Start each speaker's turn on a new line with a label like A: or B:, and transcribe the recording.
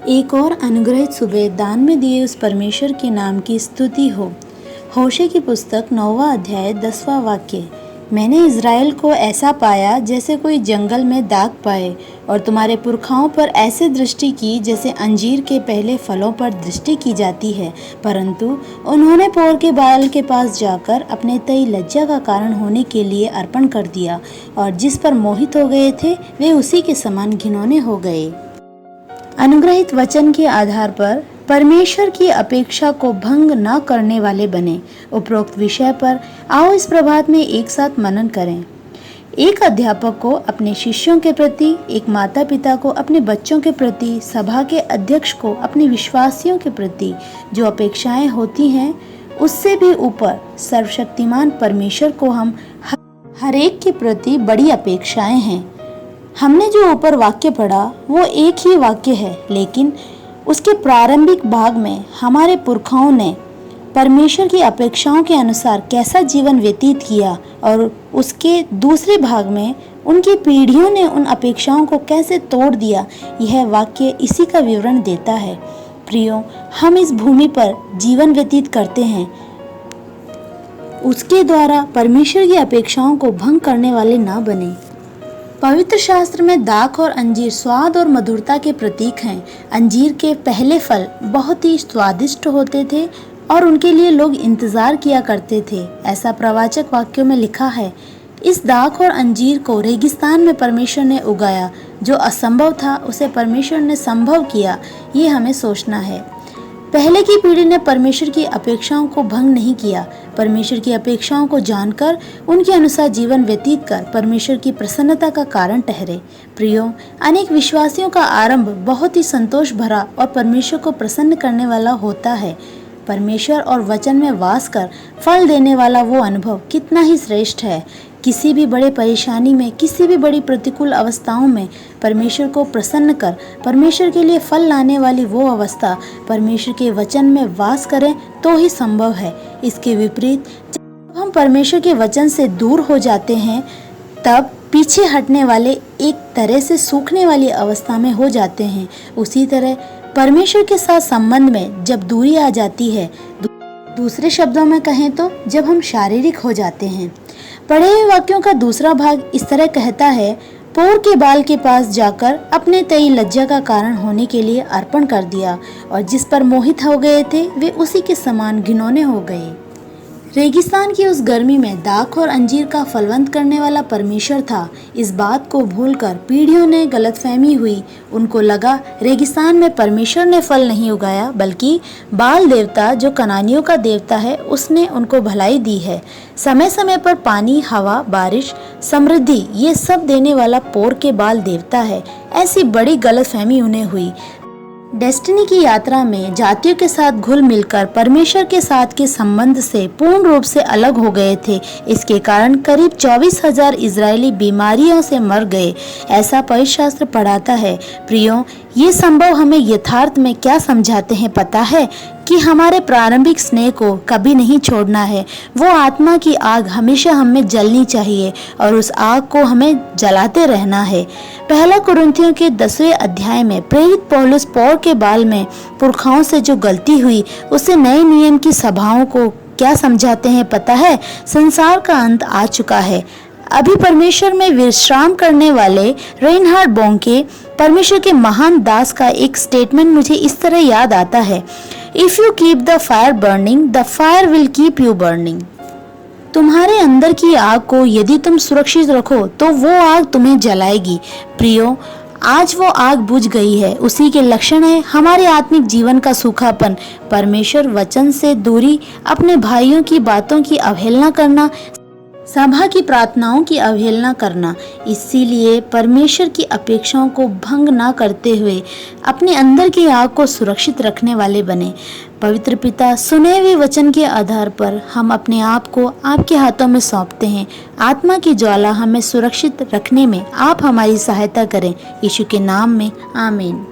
A: एक और अनुग्रहित सुबह दान में दिए उस परमेश्वर के नाम की स्तुति हो। होशे की पुस्तक 9वां अध्याय 10वां वाक्य। मैंने इज़राइल को ऐसा पाया जैसे कोई जंगल में दाग पाए, और तुम्हारे पुरखाओं पर ऐसे दृष्टि की जैसे अंजीर के पहले फलों पर दृष्टि की जाती है, परंतु उन्होंने पोर के बाल के पास जाकर अपने तई लज्जा का कारण होने के लिए अर्पण कर दिया, और जिस पर मोहित हो गए थे वे उसी के समान घिनौने हो गए। अनुग्रहित वचन के आधार पर परमेश्वर की अपेक्षा को भंग न करने वाले बने। उपरोक्त विषय पर आओ इस प्रभात में एक साथ मनन करें। एक अध्यापक को अपने शिष्यों के प्रति, एक माता पिता को अपने बच्चों के प्रति, सभा के अध्यक्ष को अपने विश्वासियों के प्रति जो अपेक्षाएं होती हैं, उससे भी ऊपर सर्वशक्तिमान परमेश्वर को हम हर एक के प्रति बड़ी अपेक्षाएं हैं। हमने जो ऊपर वाक्य पढ़ा वो एक ही वाक्य है, लेकिन उसके प्रारंभिक भाग में हमारे पुरखाओं ने परमेश्वर की अपेक्षाओं के अनुसार कैसा जीवन व्यतीत किया, और उसके दूसरे भाग में उनकी पीढ़ियों ने उन अपेक्षाओं को कैसे तोड़ दिया। यह वाक्य इसी का विवरण देता है। प्रियो, हम इस भूमि पर जीवन व्यतीत करते हैं, उसके द्वारा परमेश्वर की अपेक्षाओं को भंग करने वाले ना बने। पवित्र शास्त्र में दाख और अंजीर स्वाद और मधुरता के प्रतीक हैं। अंजीर के पहले फल बहुत ही स्वादिष्ट होते थे और उनके लिए लोग इंतजार किया करते थे। ऐसा प्रवाचक वाक्यों में लिखा है। इस दाख और अंजीर को रेगिस्तान में परमेश्वर ने उगाया। जो असंभव था उसे परमेश्वर ने संभव किया। ये हमें सोचना है। पहले की पीढ़ी ने परमेश्वर की अपेक्षाओं को भंग नहीं किया। परमेश्वर की अपेक्षाओं को जानकर उनके अनुसार जीवन व्यतीत कर परमेश्वर की प्रसन्नता का कारण ठहरे। प्रियो, अनेक विश्वासियों का आरंभ बहुत ही संतोष भरा और परमेश्वर को प्रसन्न करने वाला होता है। परमेश्वर और वचन में वास कर फल देने वाला वो अनुभव कितना ही श्रेष्ठ है। किसी भी बड़े परेशानी में, किसी भी बड़ी प्रतिकूल अवस्थाओं में परमेश्वर को प्रसन्न कर परमेश्वर के लिए फल लाने वाली वो अवस्था परमेश्वर के वचन में वास करें तो ही संभव है। इसके विपरीत जब हम परमेश्वर के वचन से दूर हो जाते हैं, तब पीछे हटने वाले एक तरह से सूखने वाली अवस्था में हो जाते हैं। उसी तरह परमेश्वर के साथ संबंध में जब दूरी आ जाती है, दूसरे शब्दों में कहें तो जब हम शारीरिक हो जाते हैं। पढ़े हुए वाक्यों का दूसरा भाग इस तरह कहता है, पोर के बाल के पास जाकर अपने तई लज्जा का कारण होने के लिए अर्पण कर दिया, और जिस पर मोहित हो गए थे वे उसी के समान घिनौने हो गए। रेगिस्तान की उस गर्मी में दाख और अंजीर का फलवंत करने वाला परमेश्वर था। इस बात को भूलकर पीढ़ियों ने गलतफहमी हुई। उनको लगा रेगिस्तान में परमेश्वर ने फल नहीं उगाया, बल्कि बाल देवता जो कनानियों का देवता है उसने उनको भलाई दी है। समय समय पर पानी, हवा, बारिश, समृद्धि ये सब देने वाला पोर के बाल देवता है। ऐसी बड़ी गलतफहमी उन्हें हुई। डेस्टिनी की यात्रा में जातियों के साथ घुल मिलकर परमेश्वर के साथ के संबंध से पूर्ण रूप से अलग हो गए थे। इसके कारण करीब 24,000 इजरायली बीमारियों से मर गए। ऐसा पवित्र शास्त्र पढ़ाता है। प्रियो, ये संभव हमें यथार्थ में क्या समझाते हैं पता है? कि हमारे प्रारंभिक स्नेह को कभी नहीं छोड़ना है। वो आत्मा की आग हमेशा हमें जलनी चाहिए और उस आग को हमें जलाते रहना है। पहला कुरिन्थियों के 10वें अध्याय में प्रेरित पौलुस पोर के बाल में पुरखाओं से जो गलती हुई उससे नए नियम की सभाओं को क्या समझाते हैं पता है? संसार का अंत आ चुका है। अभी परमेश्वर में विश्राम करने वाले रेनहार्ड बोंके परमेश्वर के महान दास का एक स्टेटमेंट मुझे इस तरह याद आता है, if you keep the fire burning, the fire will keep you burning. तुम्हारे अंदर की आग को यदि तुम सुरक्षित रखो तो वो आग तुम्हें जलाएगी। प्रियो, आज वो आग बुझ गई है। उसी के लक्षण है हमारे आत्मिक जीवन का सूखापन, परमेश्वर वचन से दूरी, अपने भाइयों की बातों की अवहेलना करना, सभा की प्रार्थनाओं की अवहेलना करना। इसीलिए परमेश्वर की अपेक्षाओं को भंग ना करते हुए अपने अंदर की आग को सुरक्षित रखने वाले बने। पवित्र पिता, सुने हुए वचन के आधार पर हम अपने आप को आपके हाथों में सौंपते हैं। आत्मा की ज्वाला हमें सुरक्षित रखने में आप हमारी सहायता करें। यीशु के नाम में आमीन।